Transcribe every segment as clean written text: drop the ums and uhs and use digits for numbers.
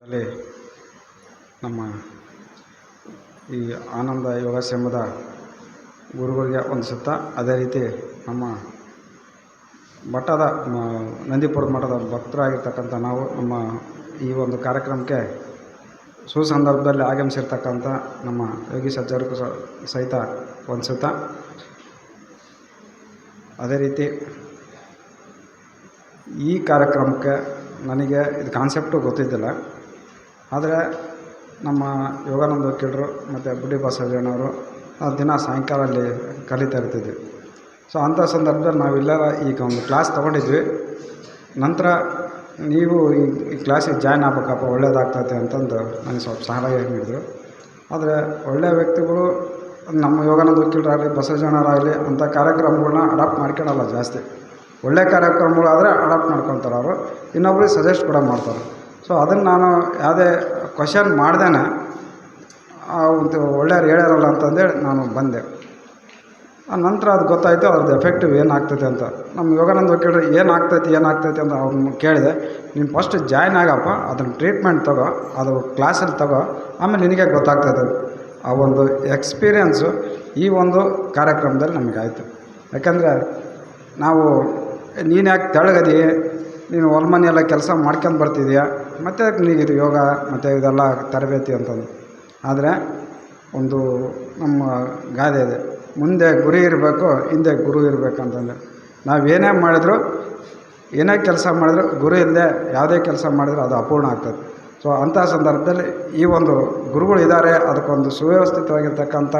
ಅಲ್ಲಿ ನಮ್ಮ ಈ ಆನಂದ ಯೋಗಾಶ್ರಮದ ಗುರುಗಳಿಗೆ ವಂದಿಸುತ್ತಾ, ಅದೇ ರೀತಿ ನಮ್ಮ ಮಠದ ನಂದೀಪುರದ ಮಠದ ಭಕ್ತರಾಗಿರ್ತಕ್ಕಂಥ ನಾವು ನಮ್ಮ ಈ ಒಂದು ಕಾರ್ಯಕ್ರಮಕ್ಕೆ ಸುಸಂದರ್ಭದಲ್ಲಿ ಆಗಮಿಸಿರ್ತಕ್ಕಂಥ ನಮ್ಮ ಯೋಗಿ ಸಜ್ಜರಿಗೂ ಸಹಿತ ವಂದಿಸುತ್ತಾ, ಅದೇ ರೀತಿ ಈ ಕಾರ್ಯಕ್ರಮಕ್ಕೆ ನನಗೆ ಇದು ಕಾನ್ಸೆಪ್ಟು ಗೊತ್ತಿದ್ದಿಲ್ಲ. ಆದರೆ ನಮ್ಮ ಯೋಗಾನಂದ ವಕೀಲರು ಮತ್ತು ಬುಡ್ಡಿ ಬಸವಣ್ಣವರು ದಿನ ಸಾಯಂಕಾಲ ಅಲ್ಲಿ ಕಲಿತಾ ಇರ್ತಿದ್ವಿ. ಸೊ ಅಂಥ ಸಂದರ್ಭದಲ್ಲಿ ನಾವೆಲ್ಲರ ಈಗ ಒಂದು ಕ್ಲಾಸ್ ತೊಗೊಂಡಿದ್ವಿ. ನಂತರ ನೀವು ಈ ಕ್ಲಾಸಿಗೆ ಜಾಯ್ನ್ ಆಗ್ಬೇಕಪ್ಪ, ಒಳ್ಳೇದಾಗ್ತೈತೆ ಅಂತಂದು ನನಗೆ ಸ್ವಲ್ಪ ಸಲಹೆ ನೀಡಿದರು. ಆದರೆ ಒಳ್ಳೆಯ ವ್ಯಕ್ತಿಗಳು ನಮ್ಮ ಯೋಗಾನಂದ ವಕೀಲರಾಗಲಿ ಬಸವಣ್ಣವರಾಗಲಿ ಅಂಥ ಕಾರ್ಯಕ್ರಮಗಳನ್ನ ಅಡಾಪ್ಟ್ ಮಾಡ್ಕೊಳಲ್ಲ ಜಾಸ್ತಿ. ಒಳ್ಳೆಯ ಕಾರ್ಯಕ್ರಮಗಳಾದರೆ ಅಡಾಪ್ಟ್ ಮಾಡ್ಕೊತಾರೆ ಅವರು, ಇನ್ನೊಬ್ರಿಗೆ ಸಜೆಸ್ಟ್ ಕೂಡ ಮಾಡ್ತಾರೆ. ಸೊ ಅದನ್ನು ನಾನು ಯಾವುದೇ ಕ್ವಶನ್ ಮಾಡ್ದೇನೆ ಒಂದು ಒಳ್ಳೆಯವ್ರು ಹೇಳ್ಯಾರಲ್ಲ ಅಂತಂದೇಳಿ ನಾನು ಬಂದೆ. ನಂತರ ಅದು ಗೊತ್ತಾಯಿತು ಅದ್ರದ್ದು ಎಫೆಕ್ಟಿವ್ ಏನಾಗ್ತೈತೆ ಅಂತ. ನಮ್ಮ ಯೋಗಾನಂದ ವಕೀಲರು ಏನಾಗ್ತೈತಿ ಅಂತ ಅವ್ರನ್ನ ಕೇಳಿದೆ. ನೀನು ಫಸ್ಟ್ ಜಾಯ್ನ್ ಆಗಪ್ಪ, ಅದನ್ನು ಟ್ರೀಟ್ಮೆಂಟ್ ತಗೋ, ಅದು ಕ್ಲಾಸಲ್ಲಿ ತಗೋ, ಆಮೇಲೆ ನಿನಗೆ ಗೊತ್ತಾಗ್ತದೆ. ಆ ಒಂದು ಎಕ್ಸ್ಪೀರಿಯೆನ್ಸು ಈ ಒಂದು ಕಾರ್ಯಕ್ರಮದಲ್ಲಿ ನಮಗಾಯಿತು. ಯಾಕಂದರೆ ನಾವು ನೀನು ಯಾಕೆ ತೆಳಗದಿ, ನೀನು ಹೊಲ ಮನೆಯೆಲ್ಲ ಕೆಲಸ ಮಾಡ್ಕೊಂಡು ಬರ್ತಿದೀಯ, ಮತ್ತು ನೀಗಿದು ಯೋಗ ಮತ್ತು ಇದೆಲ್ಲ ತರಬೇತಿ ಅಂತಂದು. ಆದರೆ ಒಂದು ನಮ್ಮ ಗಾದೆ ಇದೆ, ಮುಂದೆ ಗುರಿ ಇರಬೇಕು, ಹಿಂದೆ ಗುರು ಇರಬೇಕು ಅಂತಂದು. ನಾವೇನೇ ಮಾಡಿದ್ರು, ಏನೇ ಕೆಲಸ ಮಾಡಿದ್ರು ಗುರು ಇಲ್ಲದೆ ಯಾವುದೇ ಕೆಲಸ ಮಾಡಿದ್ರು ಅದು ಅಪೂರ್ಣ ಆಗ್ತದೆ. ಸೊ ಅಂಥ ಸಂದರ್ಭದಲ್ಲಿ ಈ ಒಂದು ಗುರುಗಳು ಇದ್ದಾರೆ, ಅದಕ್ಕೊಂದು ಸುವ್ಯವಸ್ಥಿತವಾಗಿರ್ತಕ್ಕಂಥ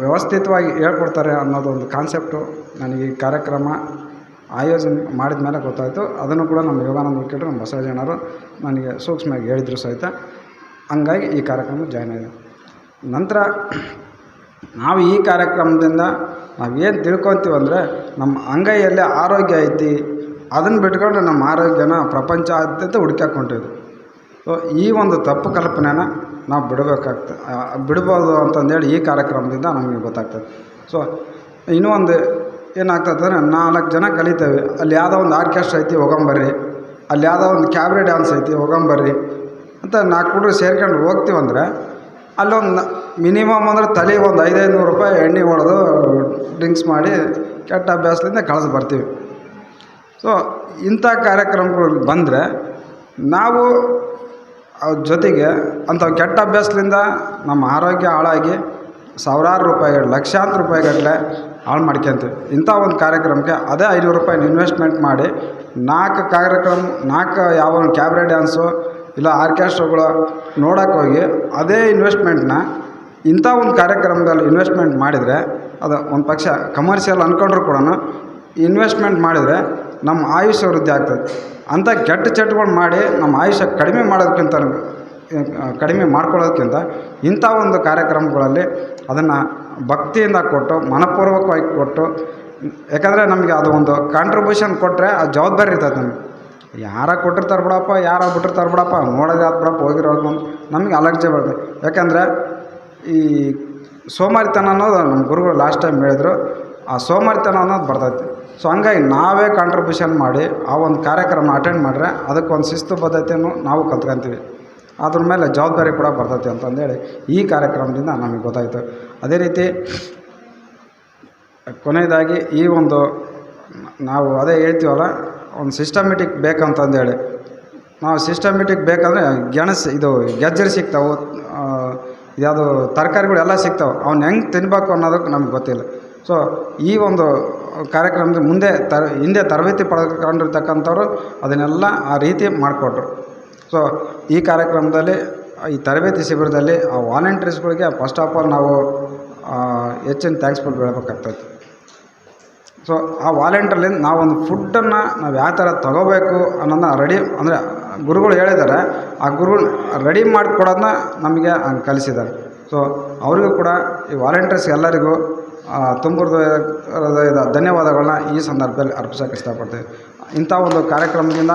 ವ್ಯವಸ್ಥಿತವಾಗಿ ಹೇಳ್ಕೊಡ್ತಾರೆ ಅನ್ನೋದೊಂದು ಕಾನ್ಸೆಪ್ಟು ನನಗೆ ಈ ಕಾರ್ಯಕ್ರಮ ಆಯೋಜನೆ ಮಾಡಿದ ಮೇಲೆ ಗೊತ್ತಾಯಿತು. ಅದನ್ನು ಕೂಡ ನಮ್ಮ ಯೋಗಾನಂದ ವಕೀಲರು, ನಮ್ಮ ಬಸವಣ್ಣವರು ನನಗೆ ಸೂಕ್ಷ್ಮವಾಗಿ ಹೇಳಿದರು ಸಹಿತ. ಹಂಗಾಗಿ ಈ ಕಾರ್ಯಕ್ರಮ ಜಾಯ್ನ್ ಆಗಿದೆ. ನಂತರ ನಾವು ಈ ಕಾರ್ಯಕ್ರಮದಿಂದ ನಾವೇನು ತಿಳ್ಕೊತೀವಂದರೆ, ನಮ್ಮ ಅಂಗೈಯಲ್ಲೇ ಆರೋಗ್ಯ ಐತಿ, ಅದನ್ನು ಬಿಟ್ಕೊಂಡು ನಮ್ಮ ಆರೋಗ್ಯನ ಪ್ರಪಂಚಾದ್ಯಂತ ಹುಡ್ಕ್ಯಾಕೊಂಡಿದ್ವಿ. ಸೊ ಈ ಒಂದು ತಪ್ಪು ಕಲ್ಪನೆನ ನಾವು ಬಿಡ್ಬೋದು ಅಂತಂದೇಳಿ ಈ ಕಾರ್ಯಕ್ರಮದಿಂದ ನಮಗೆ ಗೊತ್ತಾಗ್ತದೆ. ಸೊ ಇನ್ನೂ ಒಂದು ಏನಾಗ್ತದೆ ಅಂದರೆ, 4 ಜನ ಕಲಿತೇವೆ, ಅಲ್ಲಿ ಯಾವುದೋ ಒಂದು ಆರ್ಕೆಸ್ಟ್ರಾ ಐತಿ ಹೋಗಂಬರ್ರಿ, ಅಲ್ಲಿ ಯಾವುದೋ ಒಂದು ಕ್ಯಾಬ್ರೆ ಡ್ಯಾನ್ಸ್ ಐತಿ ಹೋಗಂಬರ್ರಿ ಅಂತ 4 ಹುಡುಗರು ಸೇರ್ಕೊಂಡು ಹೋಗ್ತೀವಂದರೆ, ಅಲ್ಲೊಂದು ಮಿನಿಮಮ್ ಅಂದರೆ ತಲೆಗೆ ಒಂದು 500 ರೂಪಾಯಿ ಎಣ್ಣೆ ಹೊಡೆದು ಡ್ರಿಂಕ್ಸ್ ಮಾಡಿ ಕೆಟ್ಟ ಅಭ್ಯಾಸದಿಂದ ಕಳೆದು ಬರ್ತೀವಿ. ಸೊ ಇಂಥ ಕಾರ್ಯಕ್ರಮಗಳು ಬಂದರೆ ನಾವು ಅವ್ರ ಜೊತೆಗೆ ಅಂಥ ಕೆಟ್ಟ ಅಭ್ಯಾಸದಿಂದ ನಮ್ಮ ಆರೋಗ್ಯ ಹಾಳಾಗಿ ಸಾವಿರಾರು ರೂಪಾಯಿಗಳು, ಲಕ್ಷಾಂತರ ರೂಪಾಯಿಗಟ್ಟಲೆ ಹಾಳು ಮಾಡ್ಕೊತೀವಿ. ಇಂಥ ಒಂದು ಕಾರ್ಯಕ್ರಮಕ್ಕೆ ಅದೇ 500 ರೂಪಾಯಿನ ಇನ್ವೆಸ್ಟ್ಮೆಂಟ್ ಮಾಡಿ 4 ಯಾವ ಒಂದು ಕ್ಯಾಬ್ರೆ ಡ್ಯಾನ್ಸು ಇಲ್ಲ ಆರ್ಕೆಸ್ಟ್ರಾಗಳು ನೋಡೋಕೆ ಹೋಗಿ ಅದೇ ಇನ್ವೆಸ್ಟ್ಮೆಂಟ್ನ ಇಂಥ ಒಂದು ಕಾರ್ಯಕ್ರಮದಲ್ಲಿ ಇನ್ವೆಸ್ಟ್ಮೆಂಟ್ ಮಾಡಿದರೆ, ಅದು ಒಂದು ಪಕ್ಷ ಕಮರ್ಷಿಯಲ್ ಅಂದ್ಕೊಂಡ್ರು ಕೂಡ ಇನ್ವೆಸ್ಟ್ಮೆಂಟ್ ಮಾಡಿದರೆ ನಮ್ಮ ಆಯುಷ್ಯ ವೃದ್ಧಿ ಆಗ್ತದೆ. ಅಂಥ ಕೆಟ್ಟ ಚಟಗಳು ಮಾಡಿ ನಮ್ಮ ಆಯುಷ್ಯ ಕಡಿಮೆ ಮಾಡ್ಕೊಳ್ಳೋದಕ್ಕಿಂತ ಇಂಥ ಒಂದು ಕಾರ್ಯಕ್ರಮಗಳಲ್ಲಿ ಅದನ್ನು ಭಕ್ತಿಯಿಂದ ಕೊಟ್ಟು, ಮನಪೂರ್ವಕವಾಗಿ ಕೊಟ್ಟು, ಯಾಕಂದರೆ ನಮಗೆ ಅದು ಒಂದು ಕಾಂಟ್ರಿಬ್ಯೂಷನ್ ಕೊಟ್ಟರೆ ಆ ಜವಾಬ್ದಾರಿ ಇರ್ತದೆ ನಮಗೆ. ಯಾರ ಕೊಟ್ಟಿರ್ತಾರೆ ಬಿಡಪ್ಪ, ಯಾರ ಬಿಟ್ಟಿರ್ತಾರೆ ಬಿಡಪ್ಪ, ನೋಡೋದು ಯಾವ್ದು ಬಿಡಪ್ಪ, ಹೋಗಿರೋದು ನಮಗೆ ಅಲರ್ಜಿ ಬರ್ತದೆ. ಯಾಕಂದರೆ ಈ ಸೋಮಾರಿತನ ಅನ್ನೋದು ನಮ್ಮ ಗುರುಗಳು ಲಾಸ್ಟ್ ಟೈಮ್ ಹೇಳಿದ್ರು, ಆ ಸೋಮಾರಿತನ ಅನ್ನೋದು ಬರ್ತೈತಿ. ಸೊ ಹಂಗಾಗಿ ನಾವೇ ಕಾಂಟ್ರಿಬ್ಯೂಷನ್ ಮಾಡಿ ಆ ಒಂದು ಕಾರ್ಯಕ್ರಮ ಅಟೆಂಡ್ ಮಾಡಿದ್ರೆ ಅದಕ್ಕೊಂದು ಶಿಸ್ತುಬದ್ಧತೆಯನ್ನು ನಾವು ಕಲ್ತ್ಕೊಂತೀವಿ, ಅದ್ರ ಮೇಲೆ ಜವಾಬ್ದಾರಿ ಕೂಡ ಬರ್ತೈತಿ ಅಂತಂದೇಳಿ ಈ ಕಾರ್ಯಕ್ರಮದಿಂದ ನಮಗೆ ಗೊತ್ತಾಯಿತು. ಅದೇ ರೀತಿ ಕೊನೆಯದಾಗಿ ಈ ಒಂದು ನಾವು ಅದೇ ಹೇಳ್ತೀವಲ್ಲ, ಒಂದು ಸಿಸ್ಟಮೆಟಿಕ್ ಬೇಕಂತಂದೇಳಿ, ನಾವು ಸಿಸ್ಟಮೆಟಿಕ್ ಬೇಕಂದರೆ ಗೆಜ್ಜರಿ ಸಿಗ್ತಾವೆ, ಯಾವುದು ತರಕಾರಿಗಳೆಲ್ಲ ಸಿಗ್ತಾವೆ, ಅವ್ನು ಹೆಂಗೆ ತಿನ್ನಬೇಕು ಅನ್ನೋದಕ್ಕೆ ನಮ್ಗೆ ಗೊತ್ತಿಲ್ಲ. ಸೊ ಈ ಒಂದು ಕಾರ್ಯಕ್ರಮದ ಹಿಂದೆ ತರಬೇತಿ ಪಡ್ಕೊಂಡಿರ್ತಕ್ಕಂಥವ್ರು ಅದನ್ನೆಲ್ಲ ಆ ರೀತಿ ಮಾಡಿಕೊಟ್ರು. ಸೊ ಈ ಕಾರ್ಯಕ್ರಮದಲ್ಲಿ, ಈ ತರಬೇತಿ ಶಿಬಿರದಲ್ಲಿ ಆ ವಾಲಂಟಿಯರ್ಸ್ಗಳಿಗೆ ಫಸ್ಟ್ ಆಫ್ ಆಲ್ ನಾವು ಹೆಚ್ಚಿನ ಥ್ಯಾಂಕ್ಸ್ಫುಲ್ ಬೆಳಬೇಕಾಗ್ತೈತೆ. ಸೊ ಆ ವಾಲಂಟಿಯರ್ಲಿಂದ ನಾವೊಂದು ಫುಡ್ಡನ್ನು ನಾವು ಯಾವ ಥರ ತೊಗೋಬೇಕು ಅನ್ನೋದನ್ನ ರೆಡಿ, ಅಂದರೆ ಗುರುಗಳು ಹೇಳಿದ್ದಾರೆ, ಆ ಗುರುಗಳು ರೆಡಿ ಮಾಡಿಕೊಡೋದನ್ನ ನಮಗೆ ಕಲಿಸಿದ್ದಾರೆ. ಸೊ ಅವರಿಗೂ ಕೂಡ ಈ ವಾಲಂಟಿಯರ್ಸ್ ಎಲ್ಲರಿಗೂ ತುಂಬ ಧನ್ಯವಾದಗಳನ್ನ ಈ ಸಂದರ್ಭದಲ್ಲಿ ಅರ್ಪಿಸೋಕ್ಕೆ ಇಷ್ಟಪಡ್ತೀವಿ. ಇಂಥ ಒಂದು ಕಾರ್ಯಕ್ರಮದಿಂದ